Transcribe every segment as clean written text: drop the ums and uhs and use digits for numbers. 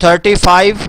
35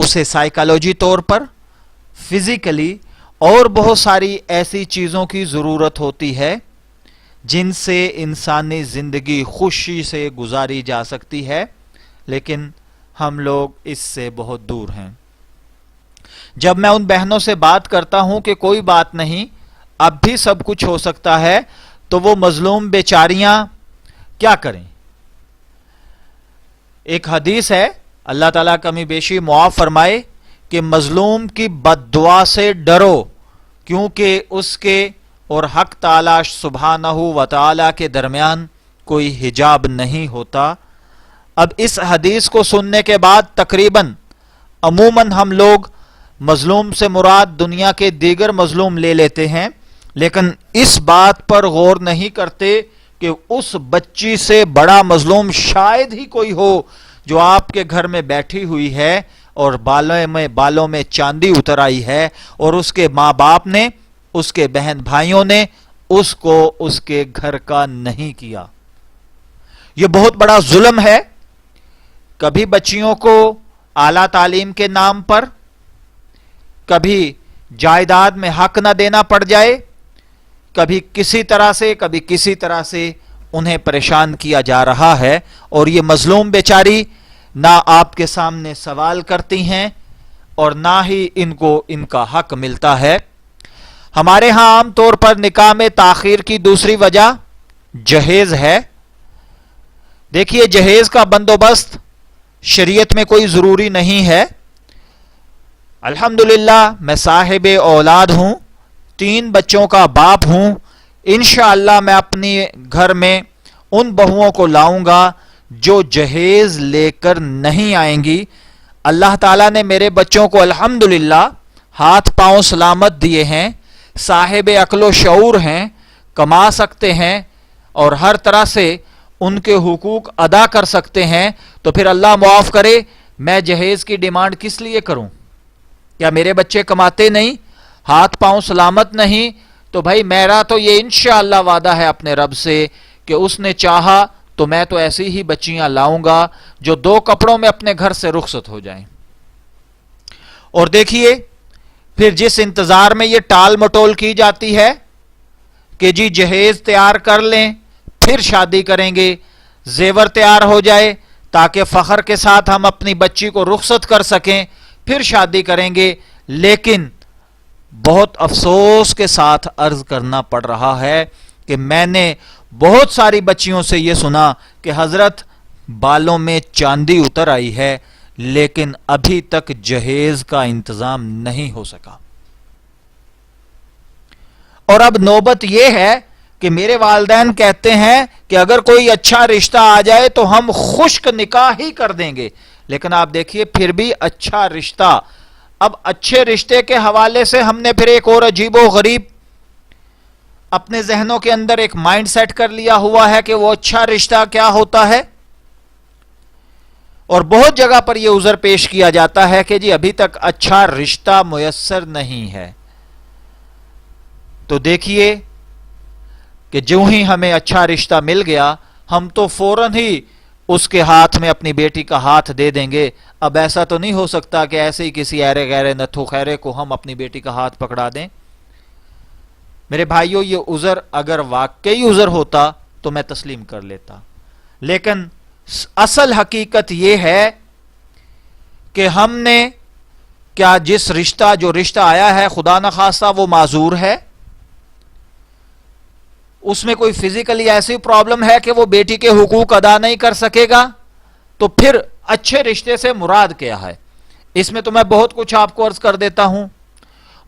اسے سائیکالوجی طور پر، فزیکلی اور بہت ساری ایسی چیزوں کی ضرورت ہوتی ہے جن سے انسانی زندگی خوشی سے گزاری جا سکتی ہے، لیکن ہم لوگ اس سے بہت دور ہیں۔ جب میں ان بہنوں سے بات کرتا ہوں کہ کوئی بات نہیں، اب بھی سب کچھ ہو سکتا ہے، تو وہ مظلوم بیچاریاں کیا کریں؟ ایک حدیث ہے، اللہ تعالیٰ کمی بیشی معاف فرمائے، کہ مظلوم کی بد دعا سے ڈرو، کیونکہ اس کے اور حق تعالیٰ سبحانہ و تعالیٰ کے درمیان کوئی حجاب نہیں ہوتا۔ اب اس حدیث کو سننے کے بعد تقریباً عموماً ہم لوگ مظلوم سے مراد دنیا کے دیگر مظلوم لے لیتے ہیں، لیکن اس بات پر غور نہیں کرتے کہ اس بچی سے بڑا مظلوم شاید ہی کوئی ہو جو آپ کے گھر میں بیٹھی ہوئی ہے اور بالوں میں چاندی اتر آئی ہے، اور اس کے ماں باپ نے، اس کے بہن بھائیوں نے اس کو اس کے گھر کا نہیں کیا۔ یہ بہت بڑا ظلم ہے۔ کبھی بچیوں کو اعلیٰ تعلیم کے نام پر، کبھی جائیداد میں حق نہ دینا پڑ جائے، کبھی کسی طرح سے انہیں پریشان کیا جا رہا ہے، اور یہ مظلوم بیچاری نہ آپ کے سامنے سوال کرتی ہیں اور نہ ہی ان کو ان کا حق ملتا ہے۔ ہمارے ہاں عام طور پر نکاح میں تاخیر کی دوسری وجہ جہیز ہے۔ دیکھیے، جہیز کا بندوبست شریعت میں کوئی ضروری نہیں ہے۔ الحمدللہ میں صاحب اولاد ہوں، 3 بچوں کا باپ ہوں۔ انشاءاللہ میں اپنی گھر میں ان بہوؤں کو لاؤں گا جو جہیز لے کر نہیں آئیں گی۔ اللہ تعالیٰ نے میرے بچوں کو الحمدللہ ہاتھ پاؤں سلامت دیے ہیں، صاحب عقل و شعور ہیں، کما سکتے ہیں اور ہر طرح سے ان کے حقوق ادا کر سکتے ہیں، تو پھر اللہ معاف کرے میں جہیز کی ڈیمانڈ کس لیے کروں؟ کیا میرے بچے کماتے نہیں، ہاتھ پاؤں سلامت نہیں؟ تو بھائی میرا تو یہ انشاءاللہ وعدہ ہے اپنے رب سے کہ اس نے چاہا تو میں تو ایسی ہی بچیاں لاؤں گا جو 2 کپڑوں میں اپنے گھر سے رخصت ہو جائیں۔ اور دیکھیے، پھر جس انتظار میں یہ ٹال مٹول کی جاتی ہے کہ جی جہیز تیار کر لیں پھر شادی کریں گے، زیور تیار ہو جائے تاکہ فخر کے ساتھ ہم اپنی بچی کو رخصت کر سکیں، پھر شادی کریں گے، لیکن بہت افسوس کے ساتھ عرض کرنا پڑ رہا ہے کہ میں نے بہت ساری بچیوں سے یہ سنا کہ حضرت بالوں میں چاندی اتر آئی ہے لیکن ابھی تک جہیز کا انتظام نہیں ہو سکا۔ اور اب نوبت یہ ہے کہ میرے والدین کہتے ہیں کہ اگر کوئی اچھا رشتہ آ جائے تو ہم خشک نکاح ہی کر دیں گے، لیکن آپ دیکھیے پھر بھی اچھا رشتہ، اب اچھے رشتے کے حوالے سے ہم نے پھر ایک اور عجیب و غریب اپنے ذہنوں کے اندر ایک مائنڈ سیٹ کر لیا ہوا ہے کہ وہ اچھا رشتہ کیا ہوتا ہے، اور بہت جگہ پر یہ عذر پیش کیا جاتا ہے کہ جی ابھی تک اچھا رشتہ میسر نہیں ہے۔ تو دیکھیے کہ جو ہی ہمیں اچھا رشتہ مل گیا ہم تو فوراً ہی اس کے ہاتھ میں اپنی بیٹی کا ہاتھ دے دیں گے۔ اب ایسا تو نہیں ہو سکتا کہ ایسے ہی کسی ایرے غیرے نتھو خیرے کو ہم اپنی بیٹی کا ہاتھ پکڑا دیں۔ میرے بھائیوں، یہ عذر اگر واقعی عذر ہوتا تو میں تسلیم کر لیتا، لیکن اصل حقیقت یہ ہے کہ ہم نے کیا جو رشتہ آیا ہے خدا نخواستہ وہ معذور ہے، اس میں کوئی فزیکلی ایسی پرابلم ہے کہ وہ بیٹی کے حقوق ادا نہیں کر سکے گا، تو پھر اچھے رشتے سے مراد کیا ہے؟ اس میں تو میں بہت کچھ آپ کو عرض کر دیتا ہوں۔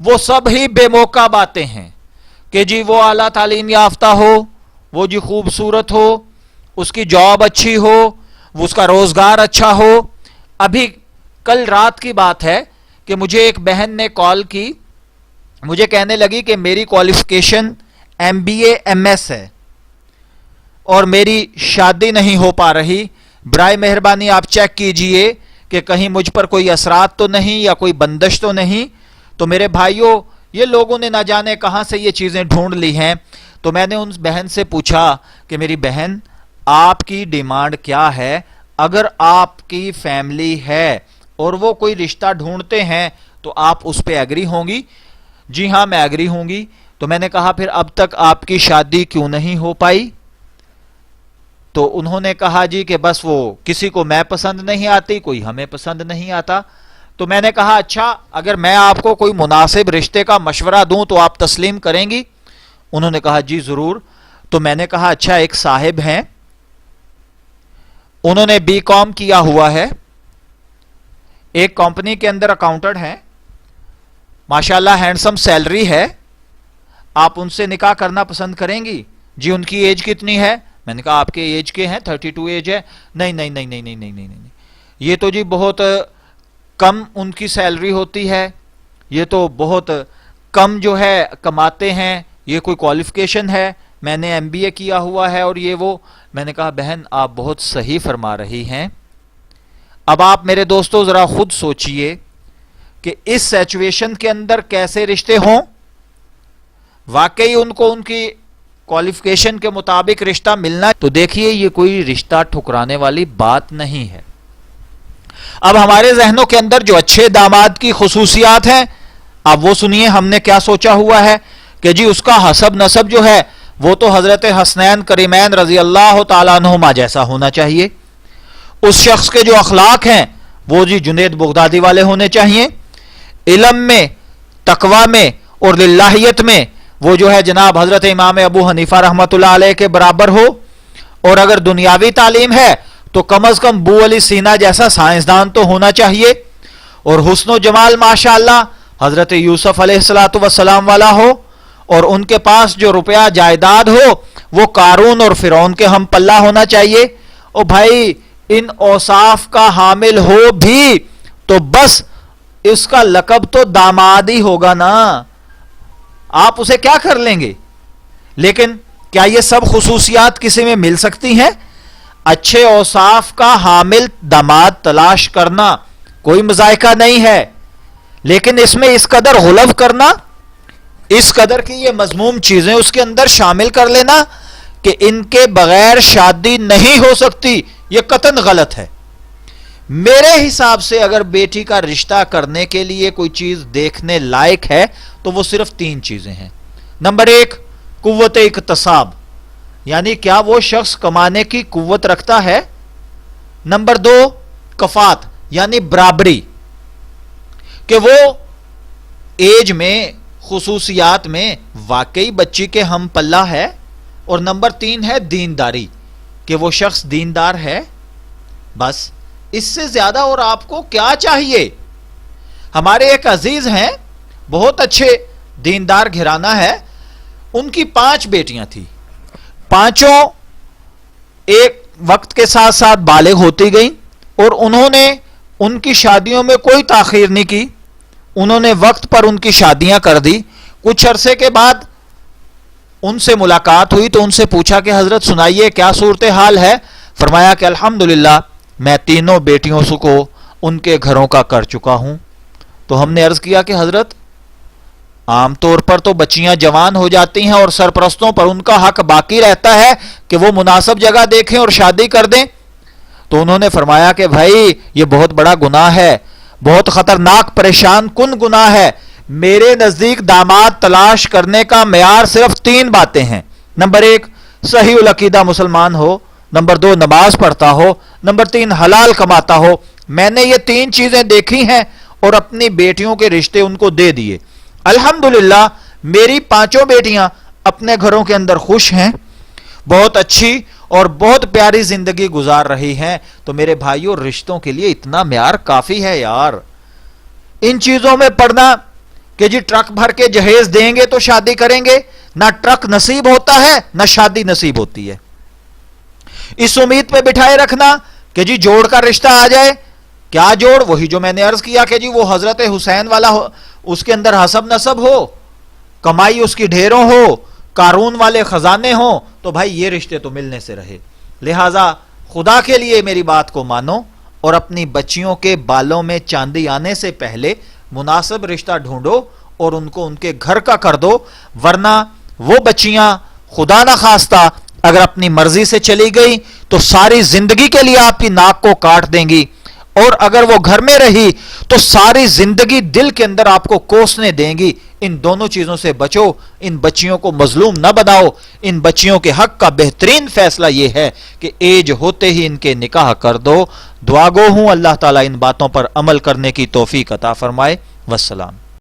وہ سب ہی بے موقع باتیں ہیں کہ جی وہ اعلیٰ تعلیم یافتہ ہو، وہ جی خوبصورت ہو، اس کی جاب اچھی ہو، اس کا روزگار اچھا ہو۔ ابھی کل رات کی بات ہے کہ مجھے ایک بہن نے کال کی، مجھے کہنے لگی کہ میری کوالیفیکیشن MBA MS ہے اور میری شادی نہیں ہو پا رہی، برائے مہربانی آپ چیک کیجئے کہ کہیں مجھ پر کوئی اثرات تو نہیں یا کوئی بندش تو نہیں۔ تو میرے بھائیوں، یہ لوگوں نے نہ جانے کہاں سے یہ چیزیں ڈھونڈ لی ہیں۔ تو میں نے ان بہن سے پوچھا کہ میری بہن آپ کی ڈیمانڈ کیا ہے؟ اگر آپ کی فیملی ہے اور وہ کوئی رشتہ ڈھونڈتے ہیں تو آپ اس پہ ایگری ہوں گی؟ جی ہاں میں ایگری ہوں گی. تو میں نے کہا پھر اب تک آپ کی شادی کیوں نہیں ہو پائی؟ تو انہوں نے کہا جی کہ بس وہ کسی کو میں پسند نہیں آتی، کوئی ہمیں پسند نہیں آتا. تو میں نے کہا اچھا اگر میں آپ کو کوئی مناسب رشتے کا مشورہ دوں تو آپ تسلیم کریں گی؟ انہوں نے کہا جی ضرور. تو میں نے کہا اچھا ایک صاحب ہیں، انہوں نے BCom کیا ہوا ہے، ایک کمپنی کے اندر اکاؤنٹنٹ ہیں، ماشاءاللہ ہینڈسم سیلری ہے، آپ ان سے نکاح کرنا پسند کریں گی؟ جی ان کی ایج کتنی ہے؟ میں نے کہا آپ کے ایج کے ہیں، 32 ایج ہے. نہیں نہیں نہیں نہیں نہیں نہیں نہیں نہیں، یہ تو جی بہت کم ان کی سیلری ہوتی ہے، یہ تو بہت کم جو ہے کماتے ہیں، یہ کوئی کوالیفیکیشن ہے؟ میں نے MBA کیا ہوا ہے اور یہ وہ. میں نے کہا بہن آپ بہت صحیح فرما رہی ہیں. اب آپ میرے دوستو ذرا خود سوچئے کہ اس سچویشن کے اندر کیسے رشتے ہوں؟ واقعی ان کو ان کی کوالیفیکیشن کے مطابق رشتہ ملنا؟ تو دیکھیے یہ کوئی رشتہ ٹھکرانے والی بات نہیں ہے. اب ہمارے ذہنوں کے اندر جو اچھے داماد کی خصوصیات ہیں اب وہ سنیے ہم نے کیا سوچا ہوا ہے کہ جی اس کا حسب نسب جو ہے وہ تو حضرت حسنین کریمین رضی اللہ تعالیٰ عنہما جیسا ہونا چاہیے. اس شخص کے جو اخلاق ہیں وہ جی جنید بغدادی والے ہونے چاہیے. علم میں، تقوی میں اور للہیت میں وہ جو ہے جناب حضرت امام ابو حنیفہ رحمۃ اللہ علیہ کے برابر ہو. اور اگر دنیاوی تعلیم ہے تو کم از کم بو علی سینا جیسا سائنسدان تو ہونا چاہیے. اور حسن و جمال ماشاءاللہ حضرت یوسف علیہ الصلوۃ والسلام والا ہو. اور ان کے پاس جو روپیہ جائیداد ہو وہ قارون اور فرعون کے ہم پلہ ہونا چاہیے. او بھائی ان اوصاف کا حامل ہو بھی تو بس اس کا لقب تو داماد ہی ہوگا نا، آپ اسے کیا کر لیں گے؟ لیکن کیا یہ سب خصوصیات کسی میں مل سکتی ہیں؟ اچھے اوصاف کا حامل داماد تلاش کرنا کوئی مذائقہ نہیں ہے، لیکن اس میں اس قدر غلو کرنا، اس قدر کی یہ مذموم چیزیں اس کے اندر شامل کر لینا کہ ان کے بغیر شادی نہیں ہو سکتی، یہ قطعاً غلط ہے. میرے حساب سے اگر بیٹی کا رشتہ کرنے کے لیے کوئی چیز دیکھنے لائق ہے تو وہ صرف 3 چیزیں ہیں. نمبر 1 قوت اکتساب، یعنی کیا وہ شخص کمانے کی قوت رکھتا ہے. نمبر 2 کفات یعنی برابری، کہ وہ ایج میں، خصوصیات میں واقعی بچی کے ہم پلہ ہے. اور نمبر 3 ہے دینداری، کہ وہ شخص دیندار ہے. بس اس سے زیادہ اور آپ کو کیا چاہیے؟ ہمارے ایک عزیز ہیں، بہت اچھے دیندار گھرانہ ہے، ان کی 5 بیٹیاں تھیں، پانچوں ایک وقت کے ساتھ ساتھ بالغ ہوتی گئیں اور انہوں نے ان کی شادیوں میں کوئی تاخیر نہیں کی، انہوں نے وقت پر ان کی شادیاں کر دی. کچھ عرصے کے بعد ان سے ملاقات ہوئی تو ان سے پوچھا کہ حضرت سنائیے کیا صورتحال ہے؟ فرمایا کہ الحمدللہ میں 3 بیٹیوں کو ان کے گھروں کا کر چکا ہوں. تو ہم نے عرض کیا کہ حضرت عام طور پر تو بچیاں جوان ہو جاتی ہیں اور سرپرستوں پر ان کا حق باقی رہتا ہے کہ وہ مناسب جگہ دیکھیں اور شادی کر دیں. تو انہوں نے فرمایا کہ بھائی یہ بہت بڑا گناہ ہے، بہت خطرناک پریشان کن گناہ ہے. میرے نزدیک داماد تلاش کرنے کا معیار صرف 3 باتیں ہیں. نمبر 1 صحیح العقیدہ مسلمان ہو، نمبر 2 نماز پڑھتا ہو، نمبر 3 حلال کماتا ہو. میں نے یہ 3 چیزیں دیکھی ہیں اور اپنی بیٹیوں کے رشتے ان کو دے دیے. الحمدللہ میری 5 بیٹیاں اپنے گھروں کے اندر خوش ہیں، بہت اچھی اور بہت پیاری زندگی گزار رہی ہیں. تو میرے بھائیوں رشتوں کے لیے اتنا معیار کافی ہے یار. ان چیزوں میں پڑنا کہ جی ٹرک بھر کے جہیز دیں گے تو شادی کریں گے، نہ ٹرک نصیب ہوتا ہے نہ شادی نصیب ہوتی ہے. اس امید پہ بٹھائے رکھنا کہ جی جوڑ کا رشتہ آ جائے. کیا جوڑ؟ وہی جو میں نے عرض کیا کہ جی وہ حضرت حسین والا ہو، اس کے اندر حسب نسب ہو، کمائی اس کی ڈھیروں ہو، قارون والے خزانے ہوں، تو بھائی یہ رشتے تو ملنے سے رہے. لہٰذا خدا کے لیے میری بات کو مانو اور اپنی بچیوں کے بالوں میں چاندی آنے سے پہلے مناسب رشتہ ڈھونڈو اور ان کو ان کے گھر کا کر دو. ورنہ وہ بچیاں خدا نہ خواستہ اگر اپنی مرضی سے چلی گئی تو ساری زندگی کے لیے آپ کی ناک کو کاٹ دیں گی اور اگر وہ گھر میں رہی تو ساری زندگی دل کے اندر آپ کو کوسنے دیں گی. ان دونوں چیزوں سے بچو. ان بچیوں کو مظلوم نہ بناؤ. ان بچیوں کے حق کا بہترین فیصلہ یہ ہے کہ ایج ہوتے ہی ان کے نکاح کر دو. دعا گو ہوں اللہ تعالیٰ ان باتوں پر عمل کرنے کی توفیق عطا فرمائے. والسلام.